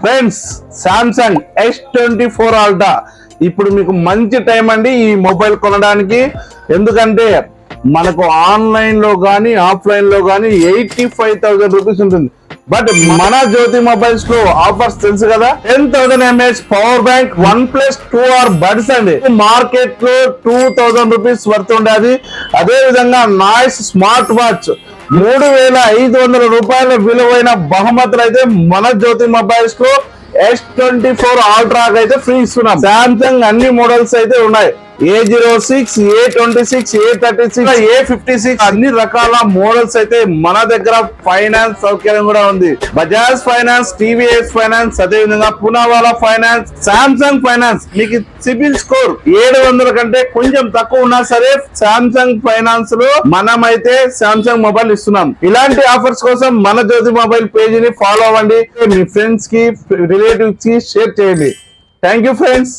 Friends Samsung S24 ultra ఇప్పుడు మీకు మంచి టైం అండి ఈ మొబైల్ కొనడానికి. ఎందుకంటే మనకు ఆన్లైన్ లో గానీ ఆఫ్లైన్ లో గానీ 85,000 రూపీస్ ఉంటుంది. బట్ మన జ్యోతి మొబైల్స్ లో ఆఫర్స్ తెలుసు కదా, 10,000 mAh power bank, OnePlus 2R buds అండి. మార్కెట్ లో 2,000 రూపీస్ వర్త్ ఉండేది. అదే విధంగా నాయిస్ స్మార్ట్ వాచ్ 3,500 రూపాయల విలువైన బహుమతులు అయితే మన జ్యోతి మొబైల్స్ లో S24 అల్ట్రా అయితే ఫ్రీ ఇస్తున్నాం. సామ్సంగ్ అన్ని మోడల్స్ అయితే ఉన్నాయి. A06, A26, A36, A56 అన్ని రకాల మోడల్స్ అయితే మన దగ్గర ఫైనాన్స్ సౌకర్యం కూడా ఉంది. బజాజ్ ఫైనాన్స్, TVS ఫైనాన్స్, అదే విధంగా పూనావాలా ఫైనాన్స్, సామ్సంగ్ ఫైనాన్స్. మీకు సిబిల్ స్కోర్ 700 కంటే కొంచెం తక్కువ ఉన్నా సరే సామ్సంగ్ ఫైనాన్స్ లో మనమైతే సామ్సంగ్ మొబైల్ ఇస్తున్నాం. ఇలాంటి ఆఫర్స్ కోసం మన జ్యోతి మొబైల్ పేజ్ ని ఫాలో అవ్వండి. మీ ఫ్రెండ్స్ కి, రిలేటివ్స్ కి షేర్ చేయండి. Thank you friends.